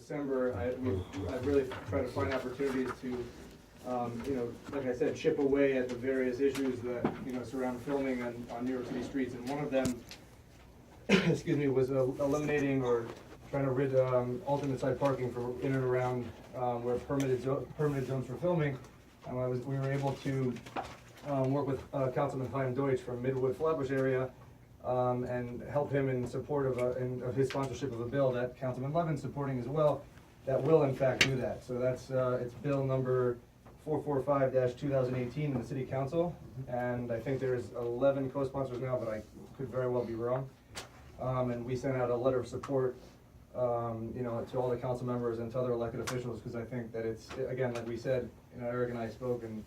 December, I've really tried to find opportunities to, you know, like I said, chip away at the various issues that, you know, surround filming on New York City streets. And one of them, excuse me, was eliminating or trying to rid alternate side parking for in and around where permitted zones for filming. And we were able to work with Councilman Chaim Deutsch from Midwood Flatbush area and help him in support of his sponsorship of a bill that Councilman Levin's supporting as well, that will in fact do that. So that's it's bill number 445-2018 in the City Council, and I think there's 11 co-sponsors now, but I could very well be wrong. And we sent out a letter of support, you know, to all the council members and to other elected officials, because I think that it's, again, like we said, you know, Eric and I spoke, and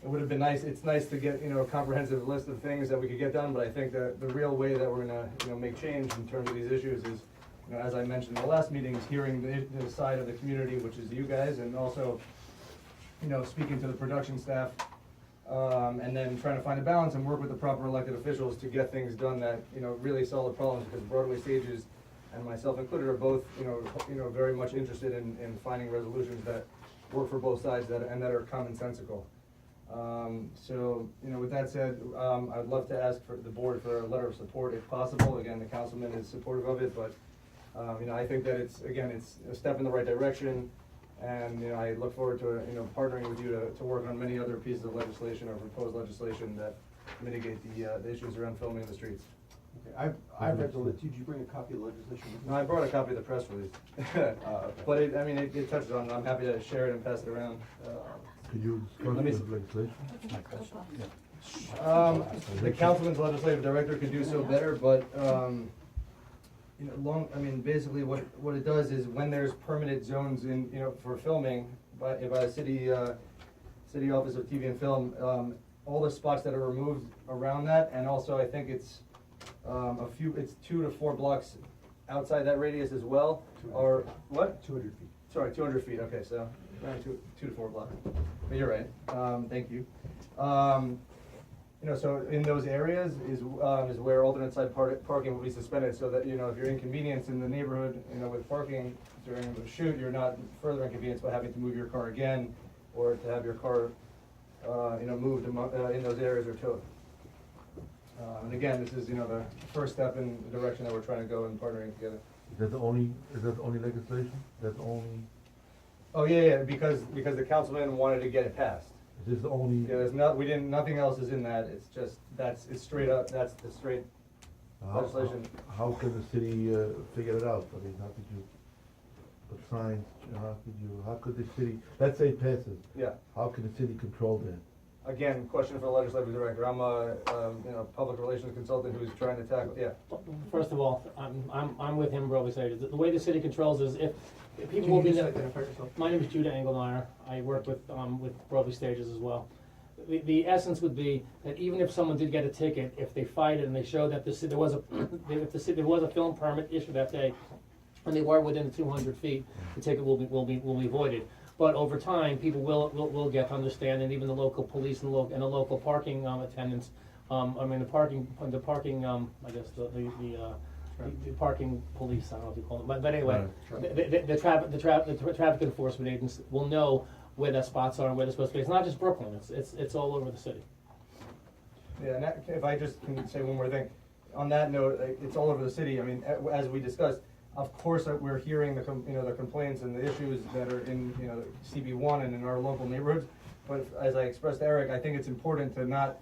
it would have been nice, it's nice to get, you know, a comprehensive list of things that we could get done, but I think that the real way that we're gonna, you know, make change in terms of these issues is, you know, as I mentioned in the last meeting, is hearing the side of the community, which is you guys, and also, you know, speaking to the production staff, and then trying to find a balance and work with the proper elected officials to get things done that, you know, really solve the problems, because Broadway Stages, and myself included, are both, you know, very much interested in finding resolutions that work for both sides and that are commonsensical. So, you know, with that said, I'd love to ask for the board for a letter of support if possible. Again, the councilman is supportive of it, but, you know, I think that it's a step in the right direction. And, you know, I look forward to, you know, partnering with you to work on many other pieces of legislation or proposed legislation that mitigate the issues around filming in the streets. Okay, I've read the list. Did you bring a copy of the legislation? No, I brought a copy of the press release. Okay. But it touches on it. I'm happy to share it and pass it around. Could you discuss Let me the legislation? The councilman's legislative director could do so better, but, you know, basically what it does is when there's permanent zones in, you know, for filming by the city Office of TV and Film, all the spots that are removed around that, and also I think it's it's 2 to 4 blocks outside that radius as well, or what? 200 feet. Sorry, 200 feet, okay, so around 2 to 4 blocks. But you're right, thank you. You know, so in those areas is where alternate side parking will be suspended, so that, you know, if you're inconvenienced in the neighborhood, you know, with parking during the shoot, you're not further inconvenienced by having to move your car again, or to have your car, you know, moved in those areas or towed. And again, this is, you know, the first step in the direction that we're trying to go in partnering together. Is that the only legislation? That's the only? Oh, yeah, because the councilman wanted to get it passed. Is this the only? Yeah, nothing else is in that, it's just, it's straight up, that's the straight legislation. How can the city figure it out? I mean, how could you put signs, how could the city, let's say it passes. Yeah. How can the city control that? Again, question for the legislative director. I'm a, you know, public relations consultant who's trying to tackle, yeah. First of all, I'm with him, Broadway Stages. The way the city controls is if people will be there. My name is Judah Engelmeyer. I work with Broadway Stages as well. The essence would be that even if someone did get a ticket, if they fight it and they show that there was a film permit issued that day, and they were within 200 feet, the ticket will be voided. But over time, people will get to understand, and even the local police and the local parking attendants. I mean, the parking. I guess the parking police. I don't know if you call them, but anyway, the traffic enforcement agents will know where the spots are and where they're supposed to be. It's not just Brooklyn. It's all over the city. Yeah, and if I just can say one more thing, on that note, it's all over the city. I mean, as we discussed. Of course, we're hearing the complaints and the issues that are in, you know, CB1 and in our local neighborhoods. But as I expressed to Eric, I think it's important to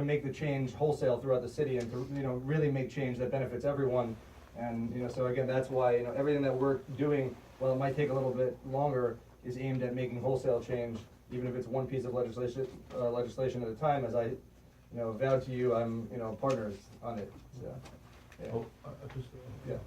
make the change wholesale throughout the city and to, you know, really make change that benefits everyone. And, you know, so again, that's why, you know, everything that we're doing, while it might take a little bit longer, is aimed at making wholesale change, even if it's one piece of legislation at a time. As I, you know, vowed to you, I'm, you know, partners on it. So. Yeah. Oh, Yeah.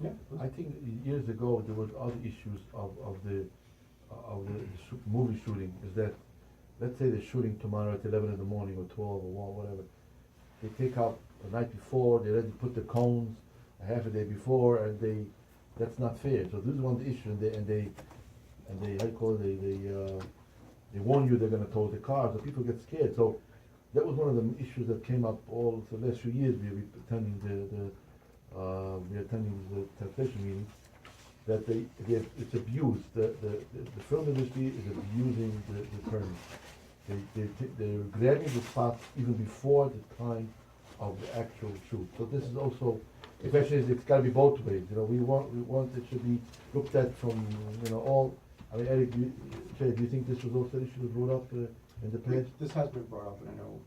Yeah. I think years ago there was other issues of the movie shooting. Is that, let's say they're shooting tomorrow at 11 in the morning or 12 or whatever. They take out the night before. They already put the cones a half a day before, and that's not fair. So this is one of the issues, and they how you call it, they warn you they're going to tow the car, so people get scared. So that was one of the issues that came up all for the last few years. We were attending the taxation meetings, that it's abused, the film industry is abusing the permit. They're grabbing the spots even before the time of the actual shoot. So this is also, the question is, it's gotta be both ways, we want it should be looked at from, all, I mean, Eric, Jay, do you think this was also an issue that was brought up in the past? This has been brought up, and I know,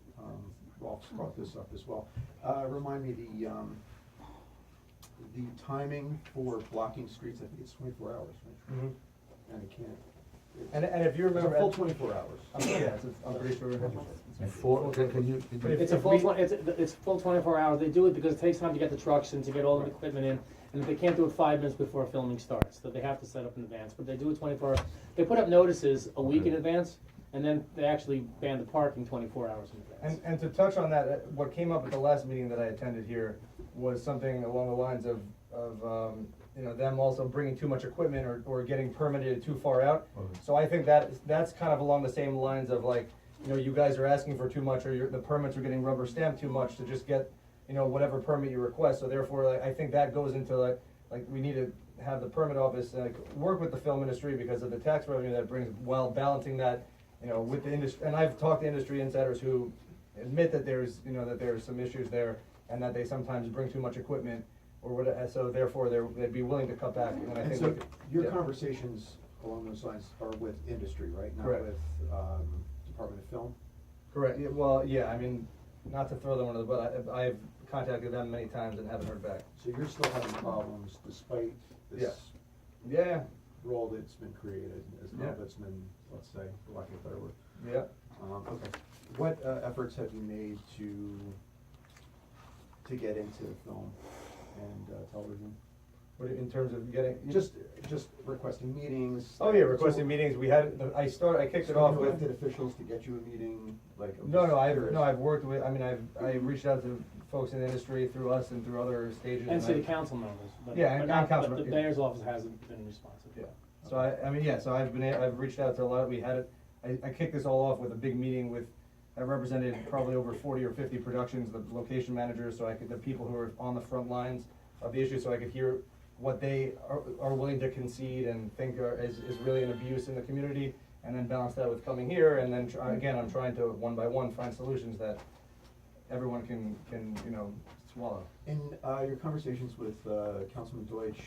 Rolf's brought this up as well. Remind me, the timing for blocking streets, I think it's 24 hours, right? Mhm. And it can't. And if you It's remember. a full 24 hours. I'm pretty sure. Before, can you? But if- It's a full, it's full 24 hours. They do it because it takes time to get the trucks in, to get all the equipment in. And they can't do it 5 minutes before filming starts, so they have to set up in advance. But they do it 24 hours. They put up notices a week in advance, and then they actually ban the parking 24 hours in advance. And to touch on that, what came up at the last meeting that I attended here was something along the lines of them also bringing too much equipment or getting permitted too far out. Okay. So I think that's kind of along the same lines of like, you guys are asking for too much, or the permits are getting rubber stamped too much to just get, whatever permit you request. So therefore, like, I think that goes into like we need to have the permit office work with the film industry because of the tax revenue that brings, while balancing that, with the industry. And I've talked to industry insiders who admit that there's some issues there, and that they sometimes bring too much equipment or whatever. So therefore, they'd be willing to cut back. And I And think so we could- your yeah. conversations along those lines are with industry, right? Correct. Not with Department of Film? Correct. Yeah, well, yeah. I mean, not to throw them under the bus, I've contacted them many times and haven't heard back. So you're still having problems despite this Yeah. role that's been created as an Yeah. ombudsman, let's say, for lack of a better word. Yeah. Okay. What efforts have you made to get into film and television? What in terms of getting Just requesting meetings? Oh yeah, requesting meetings. We had I kicked it off with. Elected officials to get you a meeting, like. I'm No, just no, curious. I've worked with. I mean, I reached out to folks in the industry through us and through other stages. And city I- council members, but, Yeah, and but not, council but the members, yeah. mayor's office hasn't been responsive. Yeah. So so I've reached out to a lot. We had it. I kicked this all off with a big meeting with. I represented probably over 40 or 50 productions, the location managers, the people who are on the front lines of the issue, so I could hear what they are willing to concede and think is really an abuse in the community, and then balance that with coming here, and then again, I'm trying to one by one find solutions that everyone can swallow. In your conversations with Councilman Deutsch,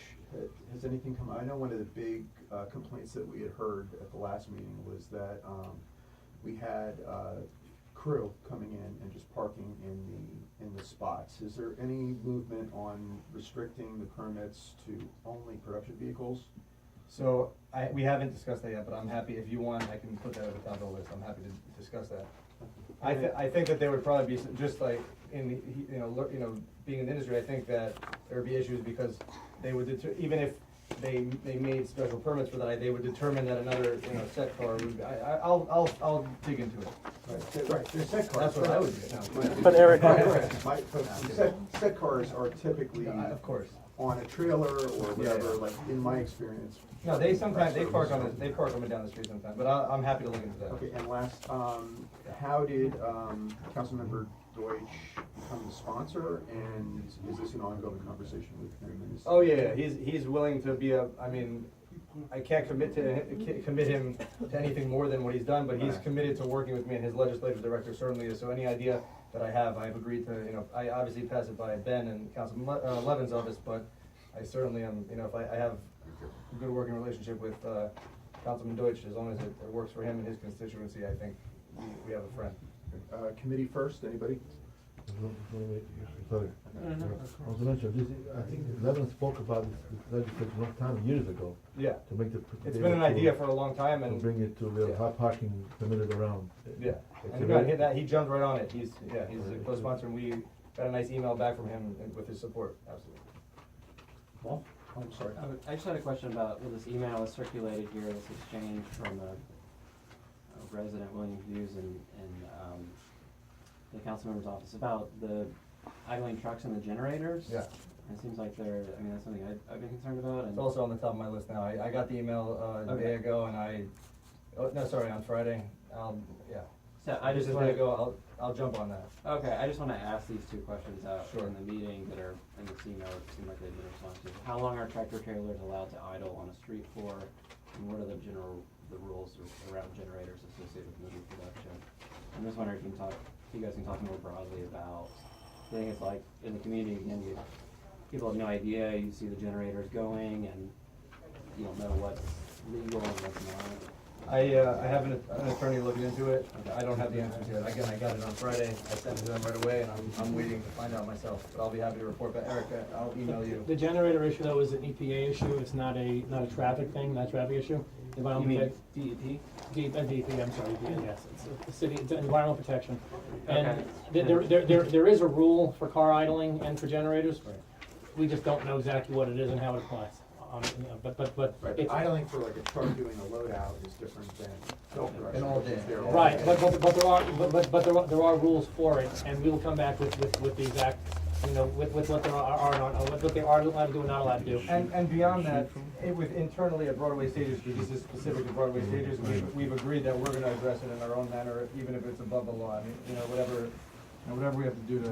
has anything come, I know one of the big complaints that we had heard at the last meeting was that we had crew coming in and just parking in the spots. Is there any movement on restricting the permits to only production vehicles? So we haven't discussed that yet, but I'm happy, if you want, I can put that at the top of the list. I'm happy to discuss that. I think that there would probably be just like in being in the industry, I think that there would be issues because they would even if they made special permits for that, they would determine that another set car would. I'll dig into it. Right, they're set cars. That's what I would do. No. But Eric- Set cars are typically Of course. on a trailer or whatever, Yeah. like in my experience. No, they sometimes park up and down the street sometimes, but I'm happy to look into that. Okay, and last, how did Councilmember Deutsch become the sponsor, and is this an ongoing conversation with him and his? Oh yeah, he's willing to be I can't commit him to anything more than what he's done, but he's Right. committed to working with me, and his legislative director certainly is. So any idea that I've agreed to. I obviously pass it by Ben and Councilman Levin's office, but I certainly am. If I have a good working relationship with Councilman Deutsch, as long as it works for him and his constituency, I think we have a friend. Committee first, anybody? Sorry. I was gonna mention, I think Levin spoke about this legislation a long time, years ago, Yeah, to make the. it's been an idea for a long time, To and bring it to real Yeah. hot parking permitted around. yeah, It's and a again, very- he jumped right on it. He's a co-sponsor, and we got a nice email back from him with his support. Absolutely. Well, I'm sorry. I just had a question about, this email was circulated here, this exchange from a resident, William Hughes, and the council member's office about the idling trucks and the generators. Yeah. And it seems like that's something I've been concerned about, and. It's also on the top of my list now. I got the email a day Okay. ago, and on Friday. Yeah. So I just This is wanna gonna go, I'll jump on that. Okay, I just wanna ask these two questions out Sure. in the meeting that are in the email that seem like they've been responded to. How long are tractor trailers allowed to idle on a street floor? And what are the rules around generators associated with movie production? I'm just wondering if you guys can talk more broadly about, I think it's like, in the community, again, people have no idea, you see the generators going and you don't know what's legal and what's not. I have an attorney looking into it. I don't have the answers yet. Again, I got it on Friday. I sent it to them right away, and I'm waiting to find out myself. But I'll be happy to report back. Erica, I'll email you. The generator issue though is an EPA issue, it's not a traffic thing, not a traffic issue. Environmental DEP? DEP, I'm sorry, EPA, yes, it's the city, it's environmental protection. Okay. And there is a rule for car idling and for generators. We just don't know exactly what it is and how it applies. You know, but Right, it's. but idling for like a truck doing a loadout is different than self-directed. And all day. They're all Right, day. but there are rules for it, and we will come back with the exact, you know, with what there are not, what they are allowed to do and not allowed to do. And beyond that, with internally at Broadway Stages, because this is specific to Broadway Stages, we've agreed that we're gonna address it in our own manner, even if it's above the law. I mean, you know, whatever we have to do to